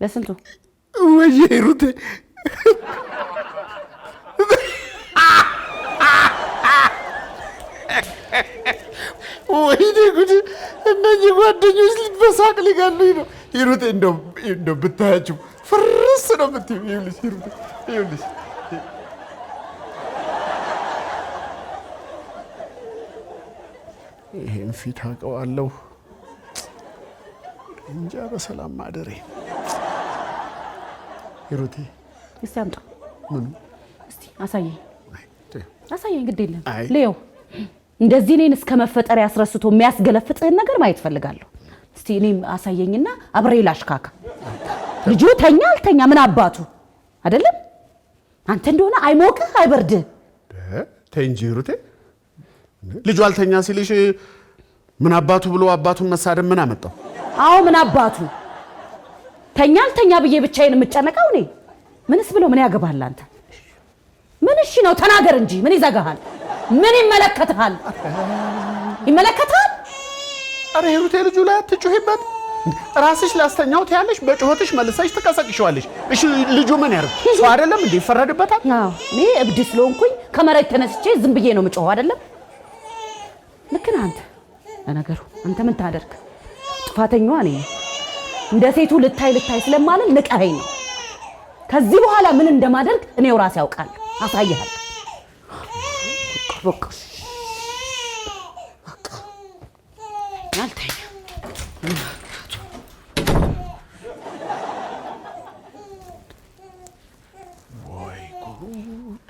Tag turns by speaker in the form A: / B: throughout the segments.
A: በስንቱ
B: ወይ ሩቴ ወይኔ ጉድ! እነዚህ ጓደኞች ልትበሳቅ ሊገሉኝ ነው። ሂሩቴ እንደው ብታያቸው ፍርስ ነው የምትይው። ይኸውልሽ ሂሩቴ፣ ይኸውልሽ ይሄን ፊት አውቀዋለሁ። እንጃ በሰላም ማደሬ። ሂሩቴ
A: እስቲ አምጣ።
B: ምን?
A: እስቲ አሳየኝ። ግድ የለም ሌው እንደዚህ እኔን እስከ መፈጠር ያስረስቶ የሚያስገለፍጥህን ነገር ማየት ፈልጋለሁ። እስቲ እኔም አሳየኝና አብሬ ላሽካካ። ልጁ ተኛ አልተኛ ምን አባቱ አይደለም። አንተ እንደሆነ አይሞቅህ አይበርድህ።
B: ተይ እንጂ ሂሩቴ፣ ልጁ አልተኛ ሲልሽ ምን አባቱ ብሎ አባቱን መሳደብ ምን አመጣው?
A: አዎ ምን አባቱ ተኛ አልተኛ ብዬ ብቻዬን የምጨነቀው እኔ። ምንስ ብሎ ምን ያገባሃል አንተ? ምን እሺ ነው ተናገር እንጂ ምን ይዘጋሃል? ምን ይመለከታል? ይመለከታል?
B: አረ ሂሩቴ ልጁ ላይ አትጩሂበት። ራስሽ ላስተኛው ትያለሽ፣ በጩኸትሽ መልሰሽ ትቀሰቅሽዋለሽ። እሺ ልጁ ምን ያርግ? ሰው አይደለም እንዴ? ይፈረድበታል።
A: አዎ እኔ እብድ ስለሆንኩኝ ከመሬት ተነስቼ ዝም ብዬ ነው የምጮኸው አይደለም? ልክ ነህ አንተ። ለነገሩ አንተ ምን ታደርግ? ጥፋተኛዋ እኔ ነኝ። እንደ ሴቱ ልታይ ስለማልን ንቀኸኝ ነው። ከዚህ በኋላ ምን እንደማደርግ እኔው ራሴ ያውቃለሁ። አሳይሃለሁ። በቃ አልተኛ
B: ወይ ጉድ!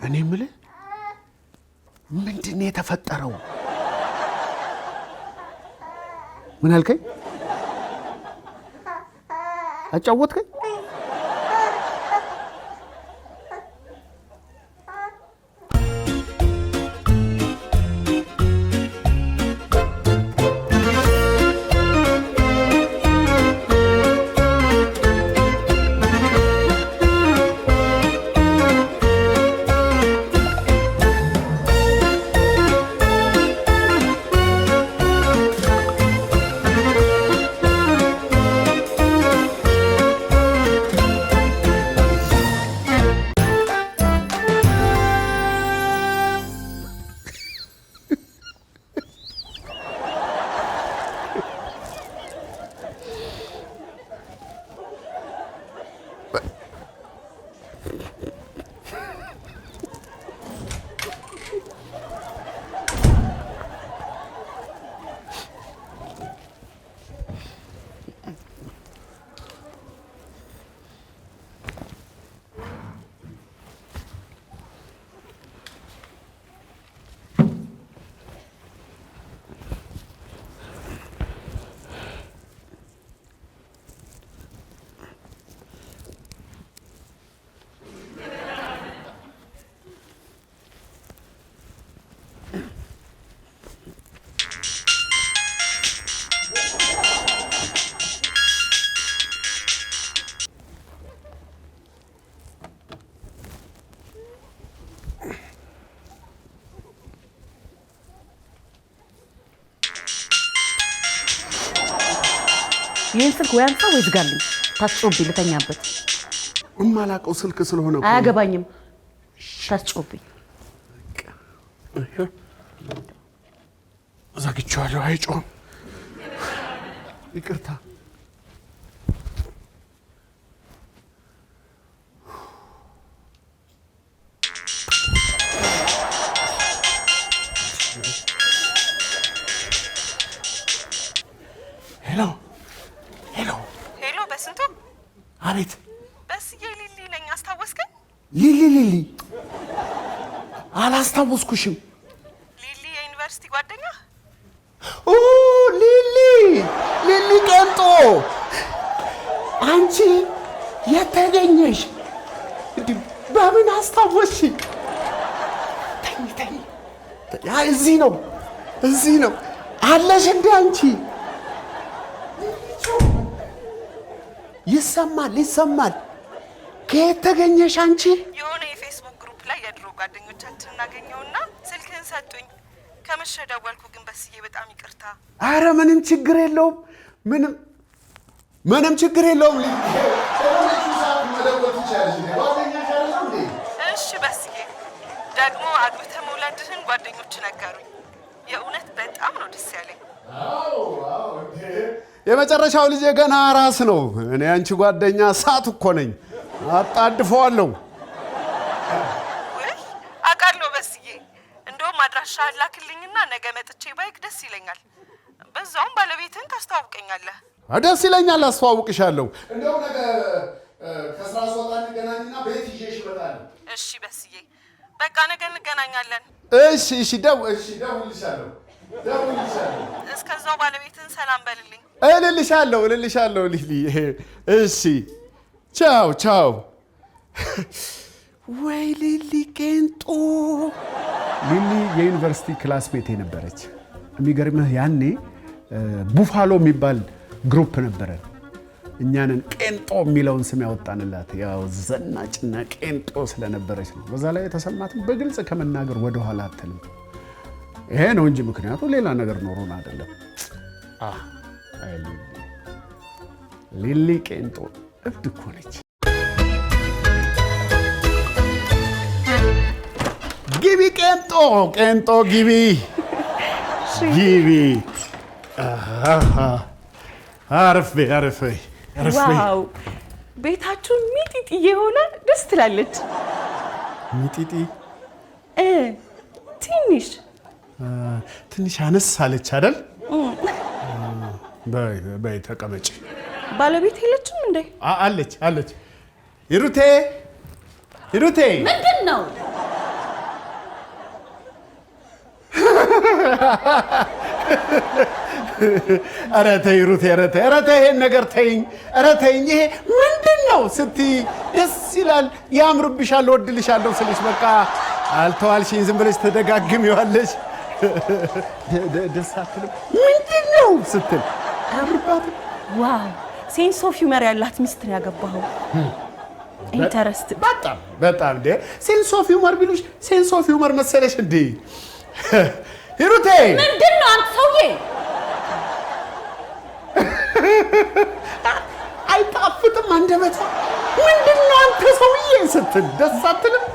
B: እኔ የምልህ ምንድን ነው የተፈጠረው? ምን አልከኝ? አጫወትከኝ?
A: ይሄን ስልክ ወይ አንሳው ወይ ዝጋልኝ። ታስጮብኝ ልተኛበት።
B: እማላቀው ስልክ ስለሆነ እኮ
A: አያገባኝም። ታስጮብኝ።
B: ዘግቼዋለሁ። አይጮህም። ይቅርታ።
C: ሄሎ በስንቱ?
B: አቤት።
C: በስዬ ሊሊ ነኝ። አስታወስከኝ?
B: ሊሊ አላስታወስኩሽም።
C: ሊሊ የዩኒቨርሲቲ ጓደኛ?
B: ኦ ሊሊ ቀንጦ፣ አንቺ የተገኘሽ በምን አስታወስሽ? ተኝ። እዚህ ነው አለሽ እንደ አንቺ ይሰማል። ከየት ተገኘሽ አንቺ?
C: የሆነ የፌስቡክ ግሩፕ ላይ የድሮ ጓደኞቻችን እናገኘውና ስልክህን ሰጡኝ። ከመሸ ደወልኩ ግን በስዬ በጣም ይቅርታ።
B: አረ ምንም ችግር የለውም። ምንም ችግር የለውም።
C: እሺ በስዬ ደግሞ አግብተህ መውለድህን ጓደኞች ነገሩኝ። የእውነት በጣም ነው ደስ ያለኝ።
B: የመጨረሻው ልጅ ገና ራስ ነው። እኔ አንቺ ጓደኛ ሳት እኮ ነኝ። አጣድፈዋለሁ።
C: ወይ አውቃለሁ በስዬ። እንደውም አድራሻ ላክልኝና ነገ መጥቼ ባይክ ደስ ይለኛል። በዛውም ባለቤትህን ታስተዋውቀኛለህ።
B: ደስ ይለኛል፣ አስተዋውቅሻለሁ። እንደውም ነገ ከስራ ስወጣ እንገናኝና ቤት ይዤሽ እመጣለሁ።
C: እሺ በስዬ በቃ ነገ እንገናኛለን።
B: እሺ ደውልልሻለሁ።
C: እስከዛው ባለቤትህን ሰላም በልልኝ።
B: እልልሻለሁ ሊሊ። እሺ ቻው። ወይ ሊሊ ቄንጦ። ሊሊ የዩኒቨርሲቲ ክላስሜት ነበረች። የሚገርምህ ያኔ ቡፋሎ የሚባል ግሩፕ ነበረ። እኛንን ቄንጦ የሚለውን ስም ያወጣንላት ያው ዘናጭና ቄንጦ ስለነበረች ነው። በዛ ላይ የተሰማትን በግልጽ ከመናገር ወደኋላ አትልም። ይሄ ነው እንጂ ምክንያቱ ሌላ ነገር ኖሮን አይደለም። ሊሊ ቄንጦ እብድ እኮ ነች። ግቢ ቄንጦ ግቢ። አረፍ።
D: ዋው ቤታችሁ ሚጢጢ የሆነ ደስ ትላለች።
B: ሚጢጢ ትንሽ አነስ አለች አይደል? በይ ተቀመጪ።
D: ባለቤት የለችም እንዴ?
B: አለች። ሂሩቴ
A: ምንድን ነው?
B: ኧረ ተይ ሂሩቴ፣ ኧረ ተይ ይሄን ነገር ተይኝ። ኧረ ተይኝ። ይሄ ምንድን ነው ስትይ ደስ ይላል፣ ያምርብሻል፣ እወድልሻለሁ ስልሽ በቃ አልተዋልሽኝ፣ ዝም ብለሽ ተደጋግሚዋለሽ። ደስ አትልም? ምንድን ነው ስትል አያምርባትም?
D: ዋው ሴንስ ኦፍ ሂውመር ያላት ሚስት ነው ያገባኸው። ኢንተረስት
B: በጣም እንደ ሴንስ ኦፍ ሂውመር ቢሉሽ ሴንስ ኦፍ ሂውመር መሰለሽ እንዴ? ሂሩቴ
A: ምንድን ነው አንተ ሰውዬ?
B: አይጣፍጥም አንደበቷ። ምንድን ነው አንተ ሰውዬ ስትል ደስ አትልም?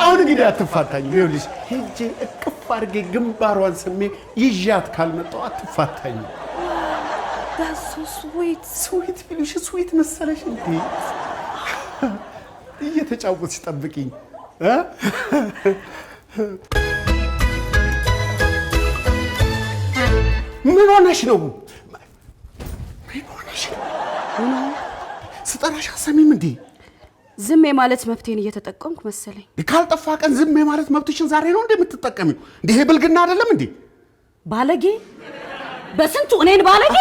B: አሁን እንግዲህ አትፋታኝ። ይኸውልሽ ሄጄ እቅፍ አድርጌ ግንባሯን ስሜ ይዣት ካልመጣሁ አትፋታኝ። ስዊት ቢሉሽ ስዊት መሰለሽ እንዴ? እየተጫወትሽ ጠብቂኝ። ምን ሆነሽ ነው? ስጠራሽ አሰሚም እንዴ?
D: ዝም የማለት መብቴን እየተጠቀምኩ መሰለኝ።
B: ካልጠፋ ቀን ዝም የማለት መብትሽን ዛሬ ነው እንዴ የምትጠቀሚው? እንዲህ ብልግና አይደለም እንዴ?
A: ባለጌ በስንቱ እኔን ባለጌ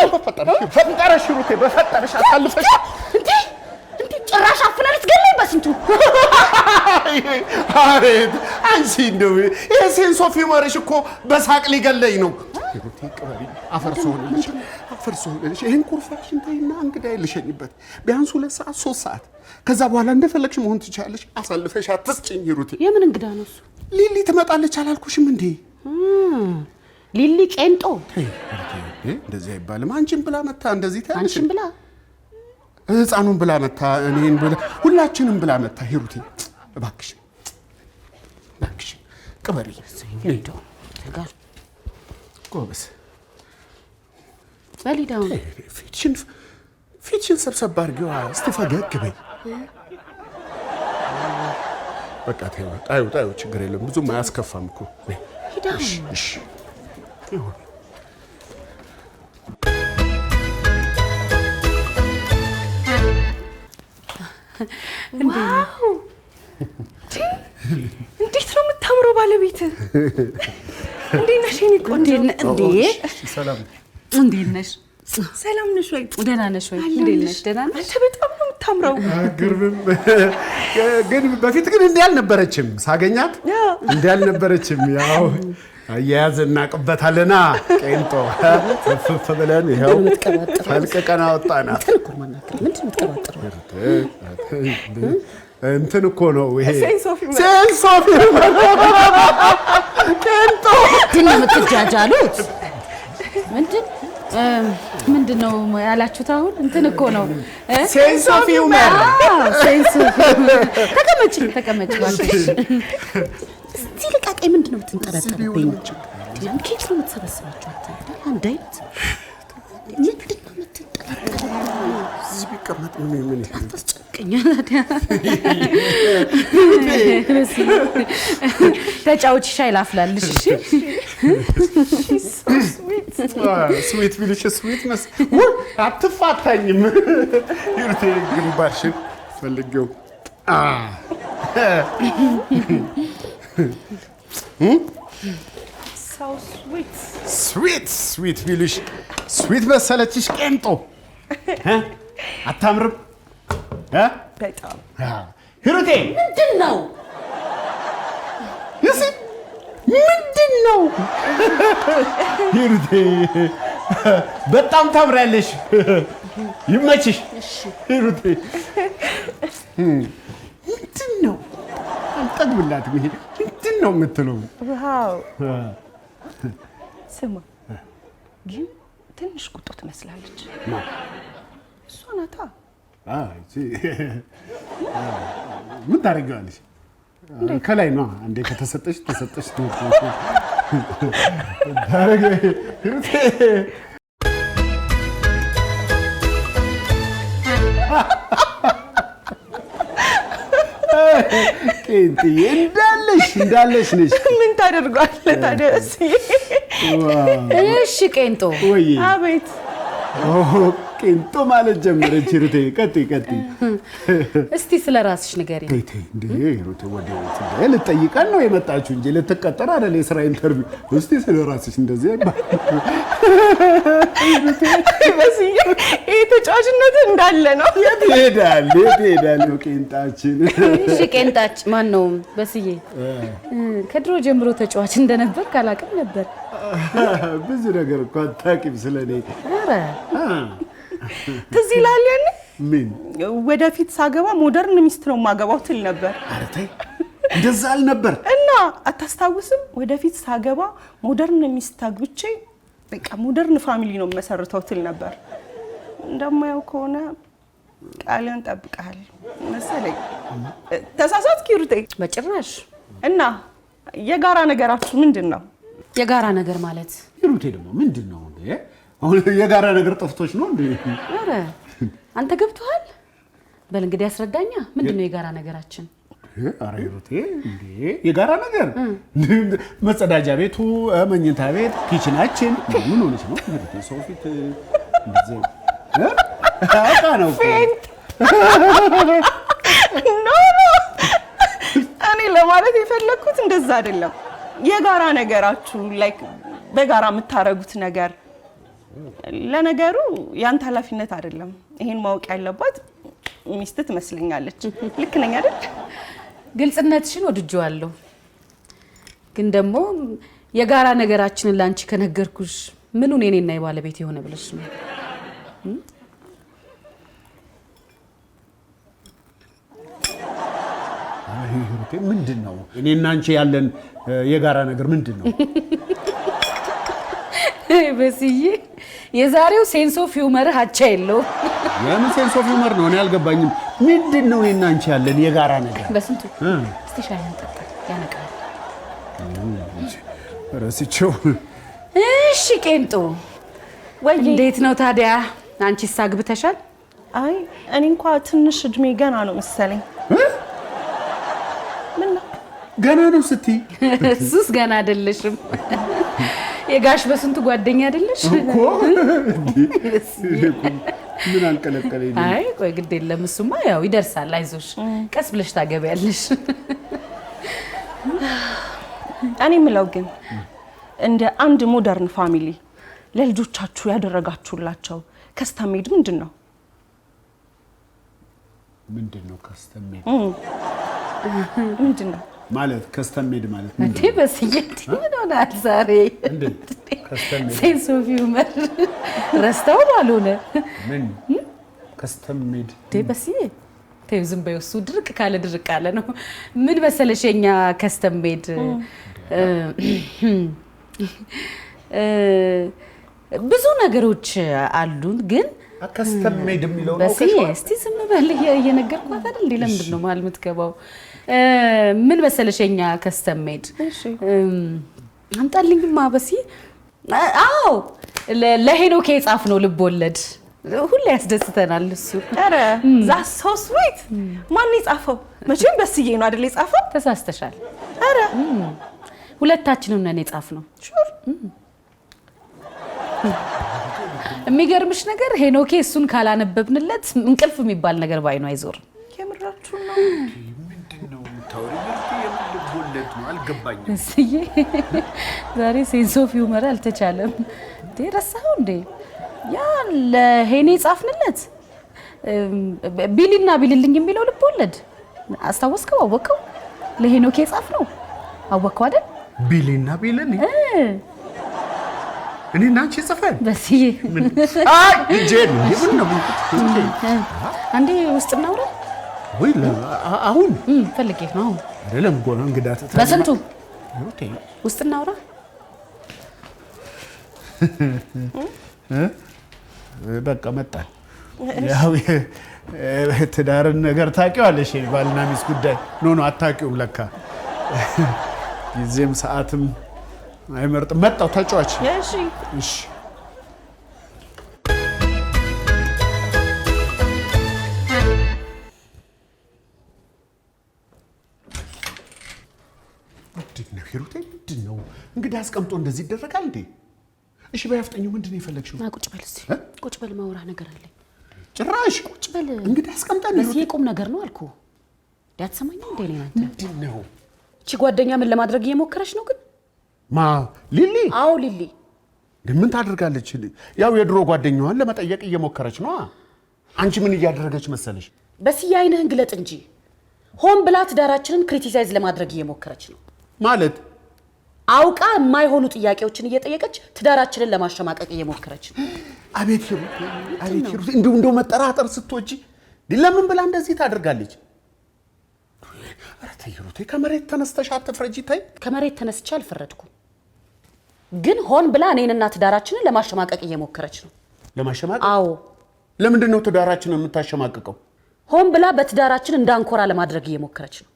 B: ፈጠረሽ ሩቴ፣ በፈጠረሽ አሳልፈሽ
A: እንዴ ጭራሽ አፍና ልትገለኝ በስንቱ።
B: አሬት አንቺ እንደው ይሄ ሴንስ ኦፍ ሂውመርሽ እኮ በሳቅ ሊገለኝ ነው። ሩቴ ቅበሪ። አፈርሶልሽ ይሄን ኩርፋሽን ተይና እንግዳ ልሸኝበት ቢያንስ 2 ሰዓት 3 ሰዓት። ከዛ በኋላ እንደፈለግሽ መሆን ትችያለሽ። አሳልፈሽ አትስጭኝ ሩቴ።
A: የምን እንግዳ ነው እሱ?
B: ሊሊ ትመጣለች አላልኩሽም እንዴ?
A: ሊሊ ቄንጦ
B: እንደዚህ አይባልም። አንቺን ብላ መታ እንደዚህ ታያለሽ።
A: አንቺን ብላ
B: ህፃኑን ብላ መታ፣ እኔን ብላ፣ ሁላችንም ብላ መታ። ሂሩቴ እባክሽ ቅበሪ። ጎበስ
A: በሊዳው
B: ፊትሽን ሰብሰብ አድርጊዋ። እስቲ ፈገግ በይ። በቃ ታዩ ችግር የለም፣ ብዙም አያስከፋም እኮ። እሺ
D: ዋው እንዴት ነው የምታምረው ባለቤት። እንዴት ነሽ የእኔ ቆንጆ?
A: እንዴት ነሽ?
D: ሰላም ነሽ ወይ?
A: ደህና ነሽ ወይ? እንዴት ነሽ? ደህና ነሽ?
D: አንተ በጣም ነው የምታምረው።
B: ግርብም ግን በፊት ግን እንዲህ አልነበረችም። ሳገኛት እንዲህ አልነበረችም። ያው አያያዝ እናቅበታለና ቄንጦ ፍፍ ብለን ይኸው ፈልቅቀን አወጣናት። እንትን እኮ ነው ይሄ ሴንስ ኦፍ ሂውመር። ቄንጦ
A: ምንድነው የምትጃጃሉት? ምንድነው ያላችሁት? አሁን እንትን እኮ ነው
B: ሴንስ ኦፍ ሂውመር።
A: ሴንስ ኦፍ ተቀመጭ እባክሽ። እስቲ ልቃቄ ምንድነው የምትንጠረጠሩብኝ? ኬክ ነው የምትሰበስባችሁ አይደል? አንድ አይነት ምንድነው የምትንጠረጠሩብኝ?
B: እዚህ ቢቀመጥ ምን
A: አታስጨንቀኝ ታዲያ። ተጫውቺ ሻይ ላፍላልሽ። እሺ
B: ስዊት ቢልሽ ስዊት መስ አትፋታኝም። ይርቴ ግንባርሽን ፈልጌው
D: ሰው
B: ስዊት ቢልሽ ስዊት መሰለችሽ ቄንጦ። አታምርም?
D: በጣም
B: ሂሩቴ
A: ምንድነው?
B: ምንድነው? ሂሩቴ በጣም ታምራለሽ። ይመችሽ ሂሩቴ። ምንድነው? አልጠግብላትም። ይሄ ምንድነው የምትለው?
D: ዋው ስማ፣ ግን ትንሽ ቁጦ ትመስላለች። እሷ ናታ።
B: ምን ታደርጊዋለሽ? ከላይ ነው አንዴ ከተሰጠሽ ተሰጠሽ። ቄንጥዬ እንዳለሽ ነሽ።
D: ምን ታደርጓለህ ታዲያ?
A: እሺ ቄንጦ።
D: አቤት።
B: ቄንጦ ማለት ጀመረች ሂሩቴ። ቀጥይ።
A: እስቲ ስለ ራስሽ ንገሪኝ።
B: እንዴ ሂሩቴ፣ ወዴት ልትጠይቀን ነው የመጣችሁ እንጂ ልትቀጠር አይደል? የስራ ኢንተርቪው። እስቲ ስለ ራስሽ እንደዚህ
D: ይሄ ተጫዋችነት እንዳለ ነው።
B: የት ይሄዳል ቄንጣችን?
A: እሺ ቄንጣች ማን ነው? በስዬ ከድሮ ጀምሮ ተጫዋች እንደነበር ካላቅም ነበር።
B: ብዙ ነገር እኮ አታውቂም ስለኔ።
A: ኧረ
D: ትዝ ይላል ያኔ
B: ምን
D: ወደፊት ሳገባ ሞደርን ሚስት ነው የማገባው ትል ነበር።
B: ኧረ ተይ፣ እንደዛ አልነበር
D: እና አታስታውስም? ወደፊት ሳገባ ሞደርን ሚስት አግብቼ በቃ ሞደርን ፋሚሊ ነው መሰርተው ትል ነበር። እንደማያው ከሆነ ቃልን ጠብቀሃል መሰለኝ። ተሳሳትክ ሂሩቴ?
A: በጭራሽ።
D: እና የጋራ ነገራችሁ ምንድን ነው?
A: የጋራ ነገር ማለት
B: ሂሩቴ ደግሞ ምንድን ነው እንዴ? አሁን የጋራ ነገር ጠፍቶች ነው እንዴ?
A: ኧረ አንተ ገብቶሃል? በል እንግዲህ አስረዳኛ። ምንድን ነው የጋራ ነገራችን?
B: ኧረ ሂሩቴ እንዴ የጋራ ነገር መጸዳጃ ቤቱ፣ መኝታ ቤት፣ ኪችናችን ምን ሆነች ነው ሂሩቴ? ሰው ፊት እንደዚህ አቃ ነው
D: ኖ እኔ ለማለት የፈለኩት እንደዛ አይደለም። የጋራ ነገራችሁ ላይክ በጋራ የምታረጉት ነገር። ለነገሩ ያንተ ኃላፊነት አይደለም። ይሄን ማወቅ ያለባት ሚስት ትመስለኛለች። ልክ ነኝ አይደል?
A: ግልጽነትሽን ወድጄዋለሁ። ግን ደግሞ የጋራ ነገራችንን ላንቺ ከነገርኩሽ ምኑን የኔና የባለቤት የሆነ ብለሽ ነው?
B: ሂሩቴ ምንድን ነው እኔና አንቺ ያለን የጋራ ነገር ምንድን ነው?
A: በስዬ የዛሬው ሴንስ ኦፍ ሂውመር አቻ የለውም።
B: የምን ሴንስ ኦፍ ሂውመር ነው? እኔ አልገባኝም። ምንድን ነው እኔና አንቺ ያለን የጋራ ነገር?
A: በስንቱ እስቲ ሻይ እንጠጣ፣ ያነቃል።
B: ረስቼው።
A: እሺ ቄንጦ፣ እንዴት ነው ታዲያ? አንቺስ አግብተሻል?
D: አይ እኔ እንኳን ትንሽ እድሜ ገና ነው መሰለኝ።
B: ገና ነው ስትይ?
A: እሱስ ገና አይደለሽም። የጋሽ በስንቱ ጓደኛ አይደለሽ
B: እኮ። ምን አንቀለቀለኝ?
A: አይ ቆይ ግድ የለም እሱማ ያው ይደርሳል። አይዞሽ ቀስ ብለሽ ታገቢያለሽ።
D: እኔ የምለው ግን እንደ አንድ ሞደርን ፋሚሊ ለልጆቻችሁ ያደረጋችሁላቸው ከስተም ሜድ ምንድን ነው?
B: ምንድን ነው ከስተም ሜድ
D: ምንድን ነው
B: ማለት? ከስተም ሜድ ማለት
A: እንዴ? በስዬ ምን ሆናል ዛሬ? ሴንስ ኦፍ ሂውመር ረስተው ባልሆነ
B: ምን ከስተም ሜድ
A: እንዴ? በስዬ ተይው ዝም በይው። እሱ ድርቅ ካለ ነው። ምን መሰለሽ የኛ ከስተም ሜድ ብዙ ነገሮች አሉን ግን
B: ከስተም ሜድ የሚለው ነው
A: በሲ እስቲ ዝም በል እየነገርኳት አይደል እንዴ ለምንድን ነው ማለት የምትገባው ምን መሰለሽ የኛ ከስተም ሜድ አምጣልኝማ በሲ አዎ ለሄኖክ የጻፍ ነው ልብ ወለድ ሁሌ ያስደስተናል እሱ
D: አረ ዛት ሶ ስዊት ማን የጻፈው መቼም በስዬ ነው አይደል የጻፈው
A: ተሳስተሻል
D: አረ
A: ሁለታችንም ነን የጻፍነው ሹር የሚገርምሽ ነገር ሄኖኬ እሱን ካላነበብንለት እንቅልፍ የሚባል ነገር ባይኑ አይዞርም
D: የምራችሁ ነው
B: ምንድነው ታውሪኝ የምልቦለት ነው አልገባኝም
A: እስዬ ዛሬ ሴንስ ኦፍ ሂውመር አልተቻለም ደረሳው እንዴ ያ ለሄኔ ጻፍንለት ቢሊና ቢልልኝ የሚለው ልቦለድ አስታወስከው አወቀው ለሄኖኬ ጻፍ ነው አወቀው አይደል
B: ቢሊና ቢልልኝ እኔ ናንቺ ጽፈን
A: በስዬ
B: አይ እጄን ይሁን ነው
A: አንዴ ውስጥ እናውራ
B: ወይ አሁን
A: ፈልጌ ነው
B: አይደለም ጎና እንግዳ ተታ
A: በስንቱ ውስጥ እናውራ
B: በቃ መጣን ያው ትዳርን ነገር ታውቂዋለሽ ባልና ሚስት ጉዳይ ኖ አታውቂውም ለካ ጊዜም ሰዓትም አይመርጥ መጣው ተጫዋች
D: እሺ
B: እሺ ምንድነው ሂሩቴ ምንድነው እንግዲህ አስቀምጦ እንደዚህ ይደረጋል እንዴ እሺ በያፍጠኙ ምንድነው የፈለግሽው
A: ቁጭ በል እስኪ ቁጭ በል ማውራ ነገር አለኝ
B: ጭራሽ
A: ቁጭ በል
B: እንግዲህ አስቀምጣን ነው
A: እዚህ ቁም ነገር ነው አልኩ ዳትሰማኝ እንዴ ነው አንተ
B: ምንድነው
A: እቺ ጓደኛ ምን ለማድረግ እየሞከረች ነው ግን
B: ማ ሊሊ
A: አው ሊሊ
B: ምን ታደርጋለች ያው የድሮ ጓደኛዋን ለመጠየቅ እየሞከረች ነው አንቺ ምን እያደረገች መሰለሽ
A: በስዬ አይነህን ግለጥ እንጂ ሆን ብላ ትዳራችንን ክሪቲሳይዝ ለማድረግ እየሞከረች ነው
B: ማለት
A: አውቃ የማይሆኑ ጥያቄዎችን እየጠየቀች ትዳራችንን ለማሸማቀቅ እየሞከረች ነው
B: አቤት ሂሩት እንደው መጠራጠር ስትወጪ ለምን ብላ እንደዚህ ታደርጋለች አረ ተይ ሂሩት ከመሬት ተነስተሽ አትፍረጂ ተይ
A: ከመሬት ተነስቼ አልፈረድኩም ግን ሆን ብላ እኔንና ትዳራችንን ለማሸማቀቅ እየሞከረች ነው
B: ለማሸማቀቅ
A: አዎ
B: ለምንድን ነው ትዳራችንን የምታሸማቀቀው
A: ሆን ብላ በትዳራችን እንዳንኮራ ለማድረግ እየሞከረች ነው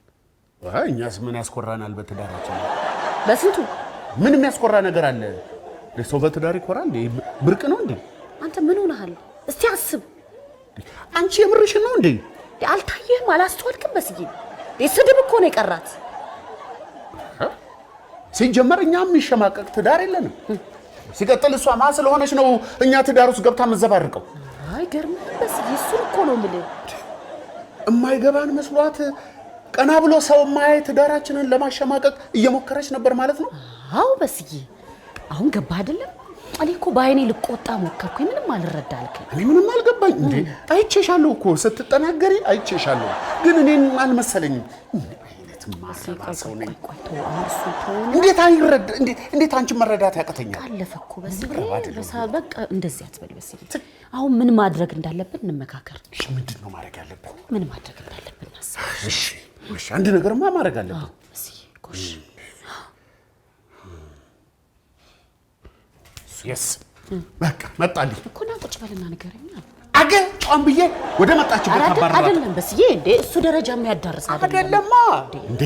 B: እኛስ ምን ያስኮራናል በትዳራችን
A: በስንቱ
B: ምን የሚያስኮራ ነገር አለ ለሰው በትዳር ይኮራል ብርቅ ነው እንዴ
A: አንተ ምን ሆነሃል እስቲ አስብ
B: አንቺ የምርሽን ነው እንዴ
A: አልታየህም አላስተዋልክም በስዬ ስድብ እኮ ነው የቀራት
B: ሲጀመር እኛም የሚሸማቀቅ ትዳር የለንም ሲቀጥል እሷ ማ ስለሆነች ነው እኛ ትዳር ውስጥ ገብታ መዘባርቀው
A: አይ ገርም በስዬ እሱን እኮ ነው የምልህ
B: የማይገባን መስሏት ቀና ብሎ ሰው ማይ ትዳራችንን ለማሸማቀቅ እየሞከረች ነበር ማለት ነው
A: አው በስዬ አሁን ገባ አይደለም እኔ እኮ ባይኔ ልቆጣ ሞከርኩኝ ምንም አልረዳ አልከኝ
B: እኔ ምንም አልገባኝ እንዴ አይቼሻለሁ እኮ ስትጠናገሪ አይቼሻለሁ ግን እኔን አልመሰለኝም አይነት ማሰባ ሰው ነኝ እንዴት አይረዳ እንዴት አንቺ መረዳት ያቀተኛል
A: አለፈ እኮ በስዬ በቃ እንደዚህ አትበል በስዬ አሁን ምን ማድረግ እንዳለብን እንመካከር
B: እሺ ምንድነው ማድረግ ያለብን
A: ምን ማድረግ እንዳለብን አስብ
B: እሺ አንድ ነገርማ ማድረግ አለብን
A: በስዬ ጎሽ
B: yes በቃ መጣልኝ
A: እኮ ና ቁጭ በልና ንገረኝ
B: አገ ጫም ብዬ ወደ መጣችበት አባራ
A: አይደለም በስዬ እንዴ እሱ ደረጃ የሚያዳርስ
B: አይደለማ እንዴ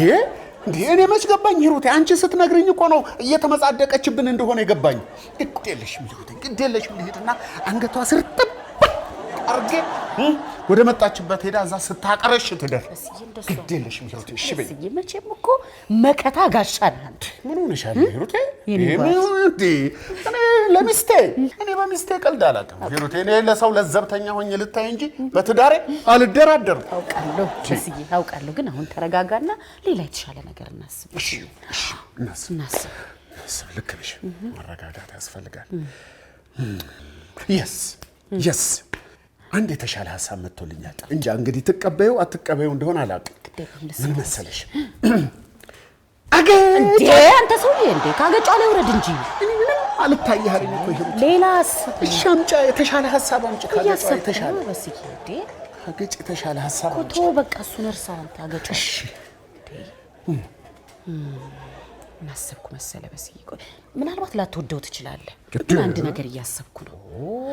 B: እኔ መች ገባኝ ሂሩቴ አንቺ ስትነግሪኝ እኮ ነው እየተመጻደቀችብን እንደሆነ የገባኝ ግዴለሽም ሂሩቴ ግዴለሽም ልሂድና አንገቷ ስር ጥብ አርጌ ወደ መጣችበት ሄዳ እዛ ስታቀረሽ ትደር ግዴለሽም ሂሩቴ እሺ በይ
A: በስዬ መቼም እኮ መከታ ጋሻናል
B: ምን ሆነሻል ሂሩቴ እኔ ለሚስቴ እኔ በሚስቴ ቀልድ አላውቅም ሂሩቴ እኔ ለሰው ለዘብተኛ ሆኜ ልታይ እንጂ በትዳሬ አልደራደርም
A: አውቃለሁ በስዬ አውቃለሁ ግን አሁን ተረጋጋና ሌላ የተሻለ ነገር እናስብ
B: እሺ እናስብ ልክ ነሽ መረጋጋት ያስፈልጋል yes አንድ የተሻለ ሐሳብ መጥቶልኛል እንጂ እንግዲህ ትቀበዩ አትቀበዩ እንደሆነ አላውቅም ምን መሰለሽ አገ
A: እንዴ አንተ ሰውዬ እንዴ ካገጫ ላይ ወረድ እንጂ
B: እኔ ምንም አልታየህልኝ እኮ ይሄ
A: ሌላስ
B: ሻምጫ የተሻለ ሐሳብ አምጪ ካገጫ የተሻለ
A: በስዬ እንዴ
B: ካገጭ የተሻለ ሐሳብ
A: ኮቶ በቃ እሱን እርሳው አንተ አገጫ ምን አሰብኩ መሰለ በስዬ፣ ቆይ ምናልባት ላትወደው ትችላለህ፣ ግን አንድ ነገር እያሰብኩ ነው።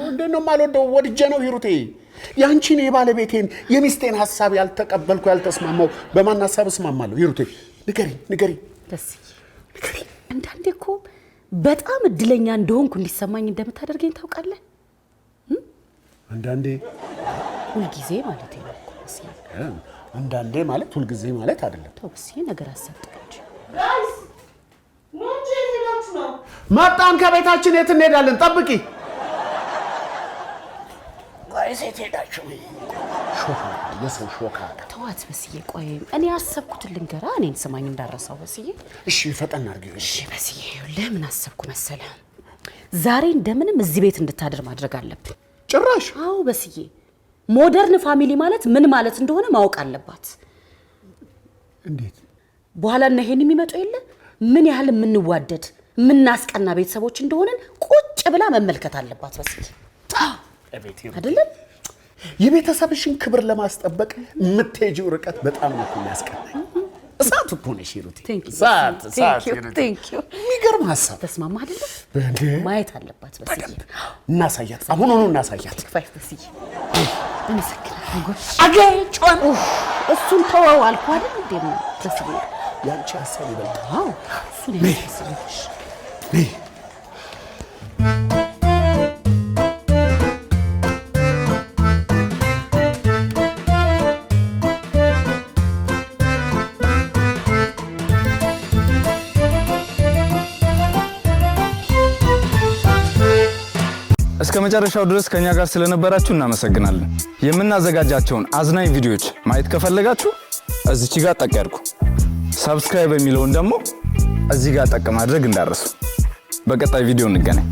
B: እንዴት ነው የማልወደው? ወድጄ ነው ሂሩቴ። ያንቺን የባለቤቴን የሚስቴን ሐሳብ ያልተቀበልኩ ያልተስማማው በማን ሐሳብ እስማማለሁ? ሂሩቴ ንገሪኝ
A: በስዬ። አንዳንዴ እኮ በጣም እድለኛ እንደሆንኩ እንዲሰማኝ እንደምታደርገኝ ታውቃለህ?
B: አንዳንዴ
A: ሁልጊዜ ማለት ነው እኮ በስዬ።
B: አንዳንዴ ማለት ሁልጊዜ ማለት አይደለም።
A: ተው በስዬ፣ ነገር አሰብጥቅ እንጂ።
D: ጋይስ ኑ እንጂ ሄዳችሁ ነው።
B: መጣን። ከቤታችን የት እንሄዳለን? ጠብቂ። ጋይስ የት ሄዳችሁ? የሰው ሾካ
A: ተዋት በስዬ። ቆይ እኔ ያሰብኩትን ልንገራ፣ እኔን ስማኝ እንዳረሳው በስዬ።
B: እሺ ፈጠን አድርጊ።
A: እሺ በስዬ፣ ለምን አሰብኩ መሰለ? ዛሬ እንደምንም እዚህ ቤት እንድታድር ማድረግ አለብን።
B: ጭራሽ?
A: አዎ በስዬ፣ ሞደርን ፋሚሊ ማለት ምን ማለት እንደሆነ ማወቅ አለባት።
B: እንዴት?
A: በኋላ እና ይሄን የሚመጡ የለ ምን ያህል የምንዋደድ የምናስቀና ቤተሰቦች እንደሆነን ቁጭ ብላ መመልከት አለባት በስዬ። አይደለም?
B: የቤተሰብሽን ክብር ለማስጠበቅ የምትሄጂው ርቀት በጣም ነው የሚያስቀናኝ። እሳት እኮ ነሽ ሂሩቴ። እሳት
A: ቴንክ ዩ።
B: የሚገርም ሐሳብ።
A: ተስማማ አይደለም?
B: እንዴ
A: ማየት አለባት በስዬ።
B: እናሳያት፣ አሁኑኑ እናሳያት።
A: ፋይፍ በስዬ። እንሰክራለን ጎሽ።
B: አገጯን
A: እሱን ተወው አልኩ አይደል? እንዴ በስዬ፣
B: ያንቺ ሐሳብ ይበልጣል።
A: አዎ እሱ ነው ያስፈልግሽ።
E: እስከ መጨረሻው ድረስ ከኛ ጋር ስለነበራችሁ እናመሰግናለን። የምናዘጋጃቸውን አዝናኝ ቪዲዮዎች ማየት ከፈለጋችሁ እዚች ጋር ጠቅ ያድርጉ። ሰብስክራይብ የሚለውን ደግሞ እዚህ ጋር ጠቅ ማድረግ እንዳትረሱ። በቀጣይ ቪዲዮ እንገናኝ።